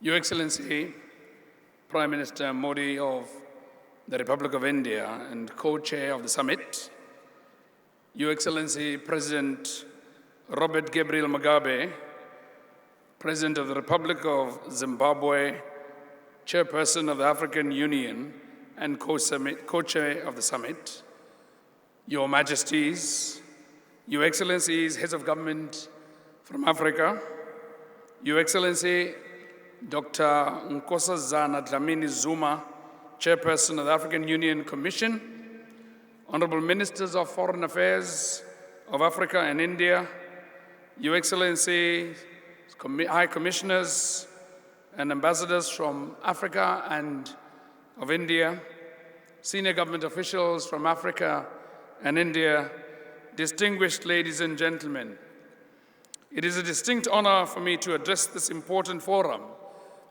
Your Excellency, Prime Minister Modi of the Republic of India and co-chair of the summit, Your Excellency, President Robert Gabriel Mugabe, President of the Republic of Zimbabwe, Chairperson of the African Union and co-chair of the summit, Your Majesties, Your Excellencies, Heads of Government from Africa, Your Excellency, Dr. Nkosazana Dlamini Zuma, Chairperson of the African Union Commission, Honorable Ministers of Foreign Affairs of Africa and India, Your Excellency, High Commissioners and Ambassadors from Africa and of India, senior government officials from Africa and India, distinguished ladies and gentlemen. It is a distinct honor for me to address this important forum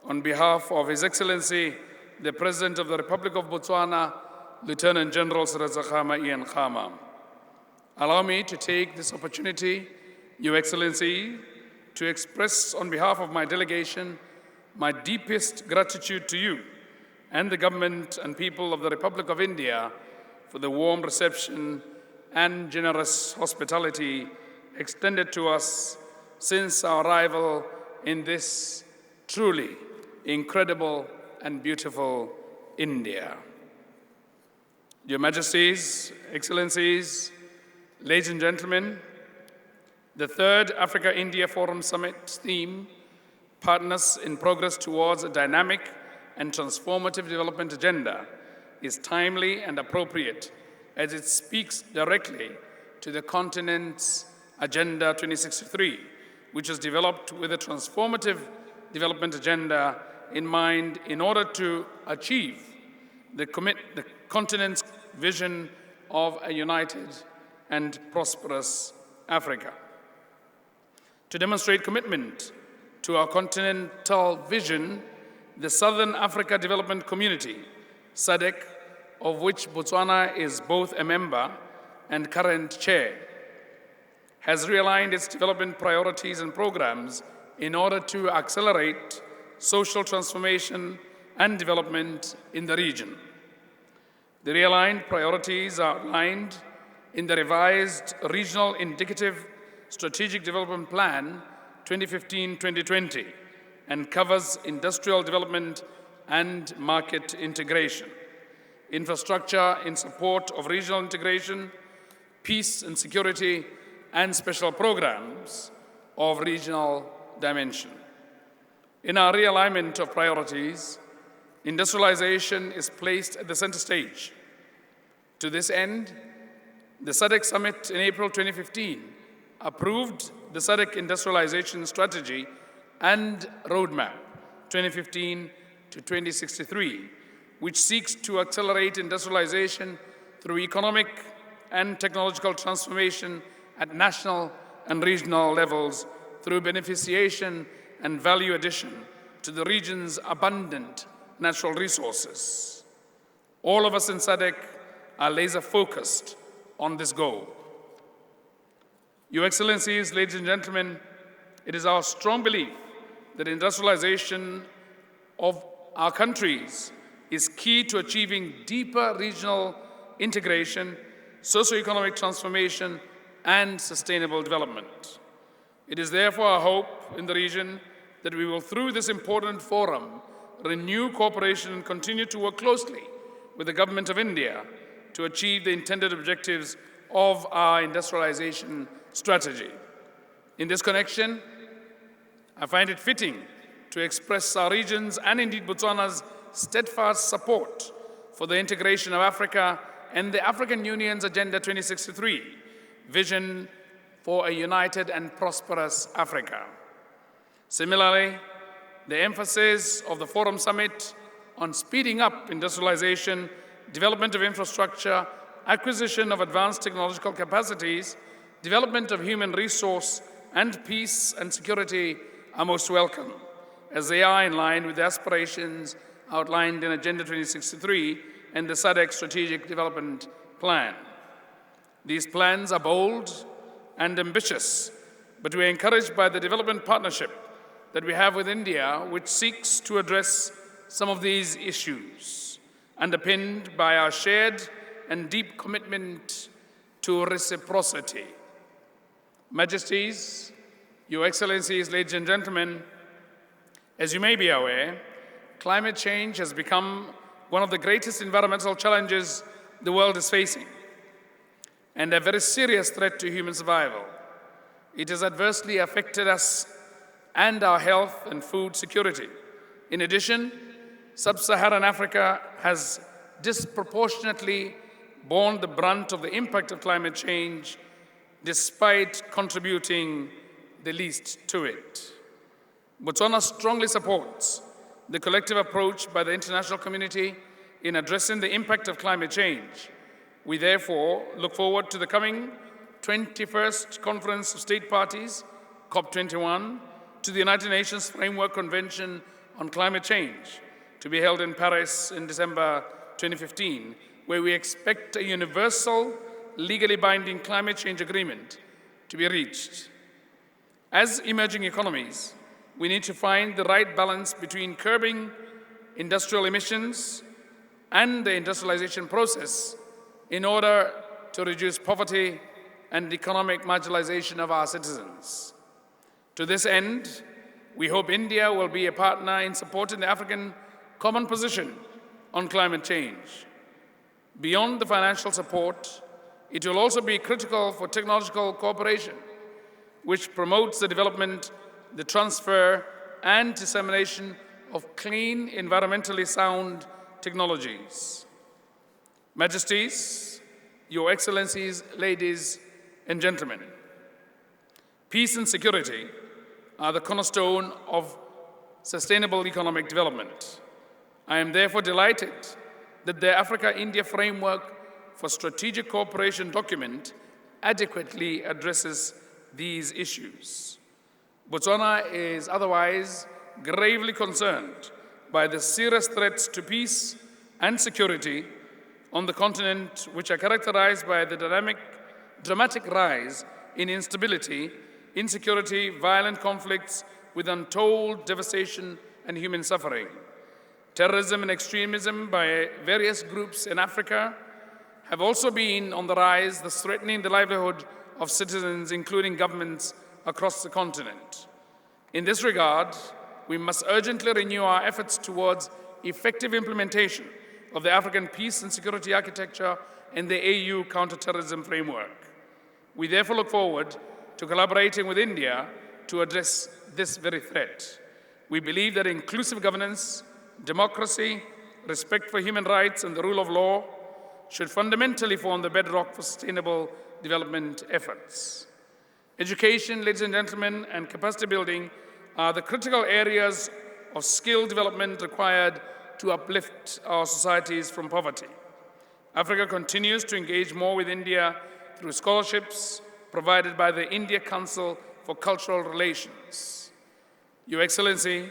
on behalf of His Excellency, the President of the Republic of Botswana, Lieutenant General Seretse Ian Khama. Allow me to take this opportunity, Your Excellency, to express on behalf of my delegation my deepest gratitude to you and the government and people of the Republic of India for the warm reception and generous hospitality extended to us since our arrival in this truly incredible and beautiful India. Your Majesties, Excellencies, ladies and gentlemen, the third Africa-India Forum Summit theme, Partners in Progress Towards a Dynamic and Transformative Development Agenda, is timely and appropriate as it speaks directly to the continent's Agenda 2063, which was developed with a transformative development agenda in mind in order to achieve the continent's vision of a united and prosperous Africa. To demonstrate commitment to our continental vision, the Southern Africa Development Community, SADC, of which Botswana is both a member and current chair, has realigned its development priorities and programs in order to accelerate social transformation and development in the region. The realigned priorities are outlined in the revised Regional Indicative Strategic Development Plan 2015-2020 and covers industrial development and market integration, infrastructure in support of regional integration, peace and security, and special programs of regional dimension. In our realignment of priorities, industrialization is placed at the center stage. To this end, the SADC Summit in April 2015 approved the SADC Industrialization Strategy and Roadmap 2015 to 2063, which seeks to accelerate industrialization through economic and technological transformation at national and regional levels through beneficiation and value addition to the region's abundant natural resources. All of us in SADC are laser-focused on this goal. Your Excellencies, ladies and gentlemen, it is our strong belief that industrialization of our countries is key to achieving deeper regional integration, socio-economic transformation, and sustainable development. It is therefore our hope in the region that we will, through this important forum, renew cooperation and continue to work closely with the Government of India to achieve the intended objectives of our industrialization strategy. In this connection, I find it fitting to express our region's and indeed Botswana's steadfast support for the integration of Africa and the African Union's Agenda 2063, vision for a united and prosperous Africa. Similarly, the emphasis of the Forum Summit on speeding up industrialization, development of infrastructure, acquisition of advanced technological capacities, development of human resource, and peace and security are most welcome, as they are in line with the aspirations outlined in Agenda 2063 and the SADC Strategic Development Plan. These plans are bold and ambitious, but we are encouraged by the development partnership that we have with India, which seeks to address some of these issues, underpinned by our shared and deep commitment to reciprocity. Majesties, Your Excellencies, ladies and gentlemen, as you may be aware, climate change has become one of the greatest environmental challenges the world is facing, and a very serious threat to human survival. It has adversely affected us and our health and food security. In addition, sub-Saharan Africa has disproportionately borne the brunt of the impact of climate change, despite contributing the least to it. Botswana strongly supports the collective approach by the international community in addressing the impact of climate change. We therefore look forward to the coming 21st Conference of State Parties, COP21, to the United Nations Framework Convention on Climate Change, to be held in Paris in December 2015, where we expect a universal, legally binding climate change agreement to be reached. As emerging economies, we need to find the right balance between curbing industrial emissions and the industrialization process in order to reduce poverty and economic marginalization of our citizens. To this end, we hope India will be a partner in supporting the African common position on climate change. Beyond the financial support, it will also be critical for technological cooperation, which promotes the development, the transfer, and dissemination of clean, environmentally sound technologies. Majesties, Your Excellencies, ladies and gentlemen, peace and security are the cornerstone of sustainable economic development. I am therefore delighted that the Africa-India Framework for Strategic Cooperation document adequately addresses these issues. Botswana is otherwise gravely concerned by the serious threats to peace and security on the continent, which are characterized by the dramatic rise in instability, insecurity, violent conflicts with untold devastation and human suffering. Terrorism and extremism by various groups in Africa have also been on the rise, thus threatening the livelihood of citizens, including governments across the continent. In this regard, we must urgently renew our efforts towards effective implementation of the African peace and security architecture and the AU counterterrorism framework. We therefore look forward to collaborating with India to address this very threat. We believe that inclusive governance, democracy, respect for human rights, and the rule of law should fundamentally form the bedrock for sustainable development efforts. Education, ladies and gentlemen, and capacity building are the critical areas of skill development required to uplift our societies from poverty. Africa continues to engage more with India through scholarships provided by the India Council for Cultural Relations. Your Excellency,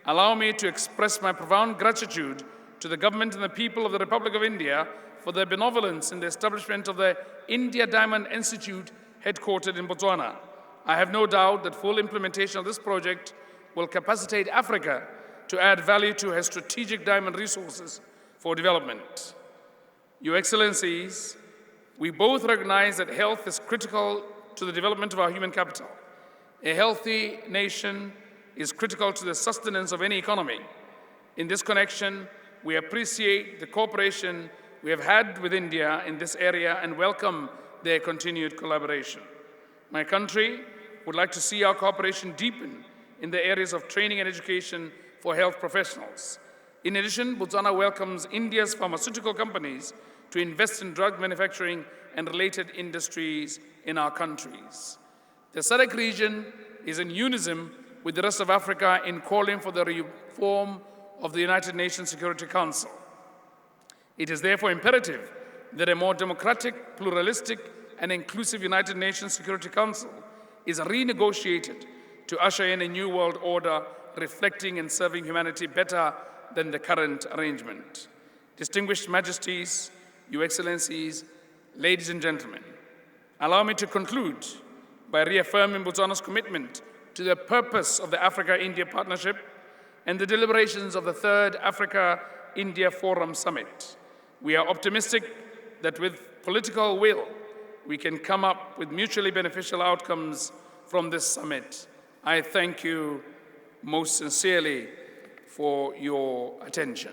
allow me to express my profound gratitude to the government and the people of the Republic of India for their benevolence in the establishment of the India Diamond Institute headquartered in Botswana. I have no doubt that full implementation of this project will capacitate Africa to add value to her strategic diamond resources for development. Your Excellencies, we both recognize that health is critical to the development of our human capital. A healthy nation is critical to the sustenance of any economy. In this connection, we appreciate the cooperation we have had with India in this area and welcome their continued collaboration. My country would like to see our cooperation deepen in the areas of training and education for health professionals. In addition, Botswana welcomes India's pharmaceutical companies to invest in drug manufacturing and related industries in our countries. The SADC region is in unison with the rest of Africa in calling for the reform of the United Nations Security Council. It is therefore imperative that a more democratic, pluralistic, and inclusive United Nations Security Council is renegotiated to usher in a new world order reflecting and serving humanity better than the current arrangement. Distinguished Majesties, Your Excellencies, ladies and gentlemen, allow me to conclude by reaffirming Botswana's commitment to to the purpose of the Africa-India Partnership and the deliberations of the Third Africa-India Forum Summit. We are optimistic that with political will, we can come up with mutually beneficial outcomes from this summit. I thank you most sincerely for your attention.